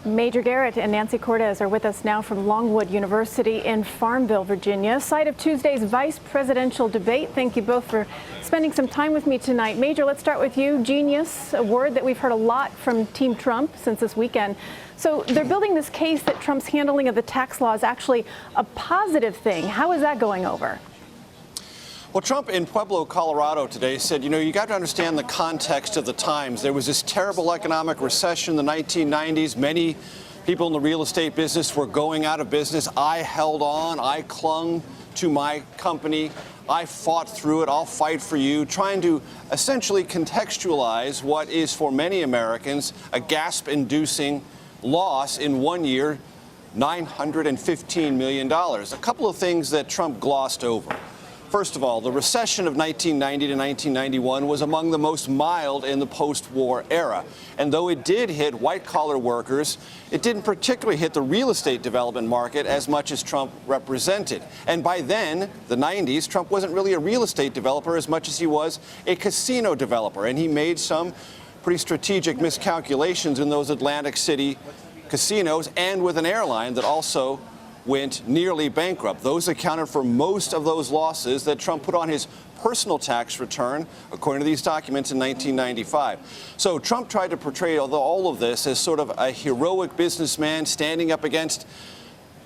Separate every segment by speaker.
Speaker 1: Major Garrett and Nancy Cortez are with us now from Longwood University in Farmville, Virginia, site of Tuesday's vice presidential debate. Thank you both for spending some time with me tonight. Major, let's start with you. Genius, a word that we've heard a lot from Team Trump since this weekend. So they're building this case that Trump's handling of the tax law is actually a positive thing. How is that going over?
Speaker 2: Well, Trump in Pueblo, Colorado today said, you got to understand the context of the times. There was this terrible economic recession in the 1990s. Many people in the real estate business were going out of business. I held on. I clung to my company. I fought through it. I'll fight for you, trying to essentially contextualize what is for many Americans a gasp-inducing loss in 1 year, $915 million. A couple of things that Trump glossed over. First of all, the recession of 1990 to 1991 was among the most mild in the post-war era. And though it did hit white-collar workers, it didn't particularly hit the real estate development market as much as Trump represented. And by then, the 90s, Trump wasn't really a real estate developer as much as he was a casino developer. And he made some pretty strategic miscalculations in those Atlantic City casinos and with an airline that also went nearly bankrupt. Those accounted for most of those losses that Trump put on his personal tax return, according to these documents, in 1995. So Trump tried to portray all of this as sort of a heroic businessman standing up against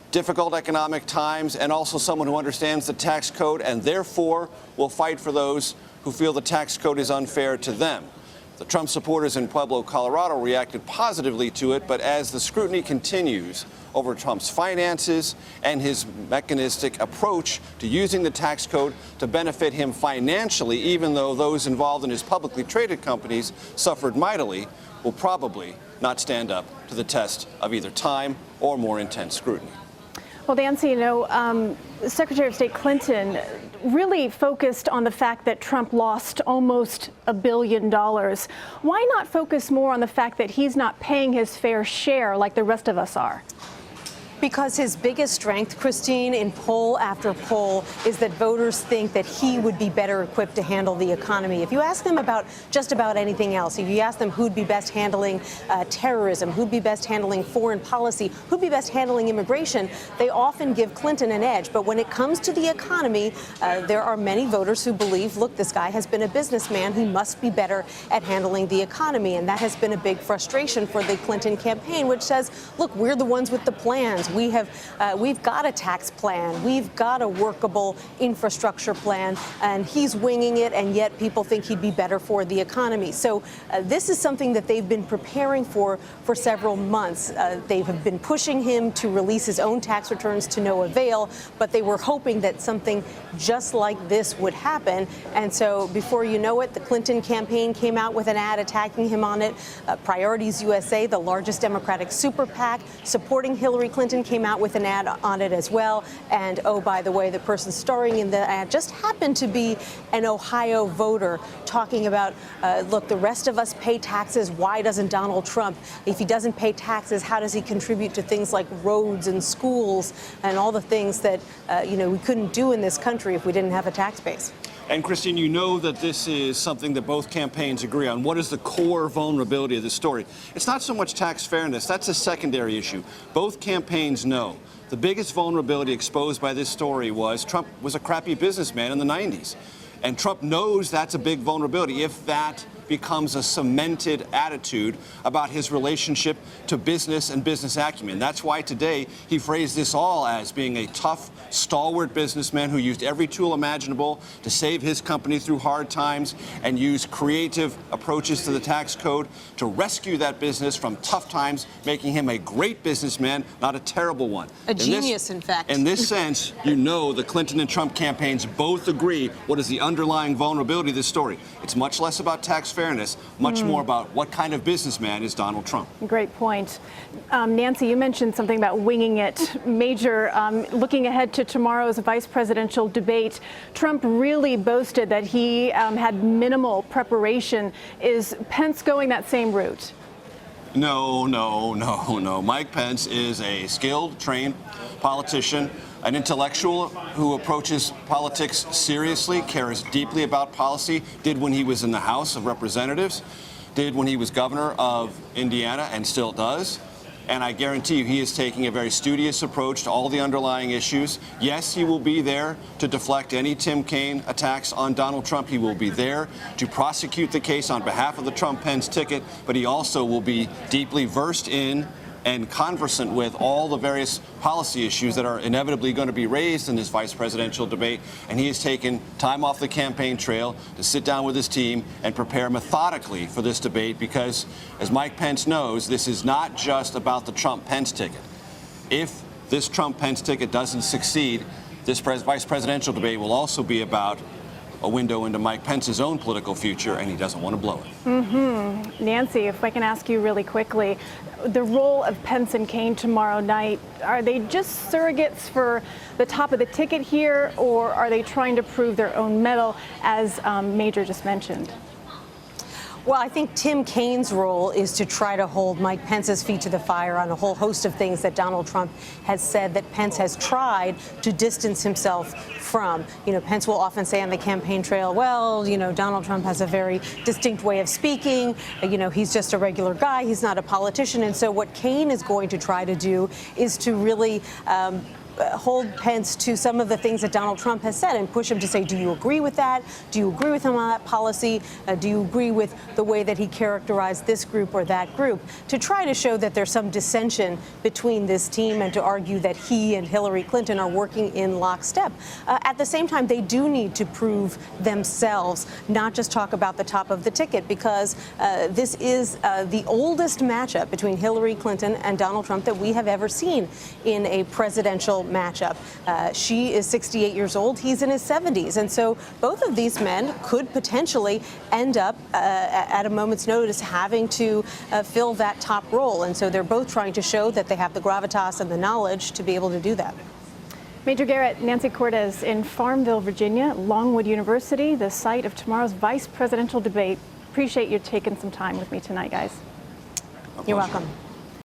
Speaker 2: difficult economic times and also someone who understands the tax code and therefore will fight for those who feel the tax code is unfair to them. The Trump supporters in Pueblo, Colorado reacted positively to it, but as the scrutiny continues over Trump's finances and his mechanistic approach to using the tax code to benefit him financially, even though those involved in his publicly traded companies suffered mightily, will probably not stand up to the test of either time or more intense scrutiny.
Speaker 1: Well, Nancy, Secretary of State Clinton really focused on the fact that Trump lost almost $1 billion. Why not focus more on the fact that he's not paying his fair share like the rest of us are?
Speaker 3: Because his biggest strength, Christine, in poll after poll, is that voters think that he would be better equipped to handle the economy. If you ask them about just about anything else, if you ask them who'd be best handling terrorism, who'd be best handling foreign policy, who'd be best handling immigration, they often give Clinton an edge. But when it comes to the economy, there are many voters who believe, look, this guy has been a businessman. He must be better at handling the economy. And that has been a big frustration for the Clinton campaign, which says, look, we're the ones with the plans. We've got a tax plan. We've got a workable infrastructure plan, and he's winging it, and yet people think he'd be better for the economy. So this is something that they've been preparing for several months. They have been pushing him to release his own tax returns to no avail, but they were hoping that something just like this would happen. And so before you know it, the Clinton campaign came out with an ad attacking him on it. Priorities USA, the largest Democratic super PAC supporting Hillary Clinton, came out with an ad on it as well. And oh, by the way, the person starring in the ad just happened to be an Ohio voter talking about, look, the rest of us pay taxes. Why doesn't Donald Trump? If he doesn't pay taxes, how does he contribute to things like roads and schools and all the things that, we couldn't do in this country if we didn't have a tax base?
Speaker 2: And Christine, you know that this is something that both campaigns agree on. What is the core vulnerability of this story? It's not so much tax fairness. That's a secondary issue. Both campaigns know the biggest vulnerability exposed by this story was Trump was a crappy businessman in the 90s. And Trump knows that's a big vulnerability if that becomes a cemented attitude about his relationship to business and business acumen. That's why today he phrased this all as being a tough, stalwart businessman who used every tool imaginable to save his company through hard times and used creative approaches to the tax code to rescue that business from tough times, making him a great businessman, not a terrible one.
Speaker 3: A genius, in fact.
Speaker 2: In this sense, the Clinton and Trump campaigns both agree what is the underlying vulnerability of this story. It's much less about tax fairness, much more about what kind of businessman is Donald Trump.
Speaker 1: Great point. Nancy, you mentioned something about winging it. Major, looking ahead to tomorrow's vice presidential debate, Trump really boasted that he had minimal preparation. Is Pence going that same route?
Speaker 2: No. Mike Pence is a skilled, trained politician, an intellectual who approaches politics seriously, cares deeply about policy, did when he was in the House of Representatives, did when he was governor of Indiana and still does. And I guarantee you he is taking a very studious approach to all the underlying issues. Yes, he will be there to deflect any Tim Kaine attacks on Donald Trump. He will be there to prosecute the case on behalf of the Trump-Pence ticket, but he also will be deeply versed in and conversant with all the various policy issues that are inevitably going to be raised in this vice presidential debate. And he has taken time off the campaign trail to sit down with his team and prepare methodically for this debate because, as Mike Pence knows, this is not just about the Trump-Pence ticket. If this Trump-Pence ticket doesn't succeed, this vice presidential debate will also be about a window into Mike Pence's own political future, and he doesn't want to blow it.
Speaker 1: Nancy, if I can ask you really quickly, the role of Pence and Cain tomorrow night, are they just surrogates for the top of the ticket here, or are they trying to prove their own mettle, as Major just mentioned?
Speaker 3: Well, I think Tim Kaine's role is to try to hold Mike Pence's feet to the fire on a whole host of things that Donald Trump has said that Pence has tried to distance himself from. You know, Pence will often say on the campaign trail, well, you know, Donald Trump has a very distinct way of speaking. You know, he's just a regular guy. He's not a politician. And so what Cain is going to try to do is to really hold Pence to some of the things that Donald Trump has said and push him to say, do you agree with that? Do you agree with him on that policy? Do you agree with the way that he characterized this group or that group? To try to show that there's some dissension between this team and to argue that he and Hillary Clinton are working in lockstep. At the same time, they do need to prove themselves, not just talk about the top of the ticket, because this is the oldest matchup between Hillary Clinton and Donald Trump that we have ever seen in a presidential matchup. She is 68 years old. He's in his 70s. And so both of these men could potentially end up at a moment's notice having to fill that top role. And so they're both trying to show that they have the gravitas and the knowledge to be able to do that.
Speaker 1: Major Garrett, Nancy Cortez in Farmville, Virginia, Longwood University, the site of tomorrow's vice presidential debate. Appreciate you taking some time with me tonight, guys.
Speaker 3: You're welcome.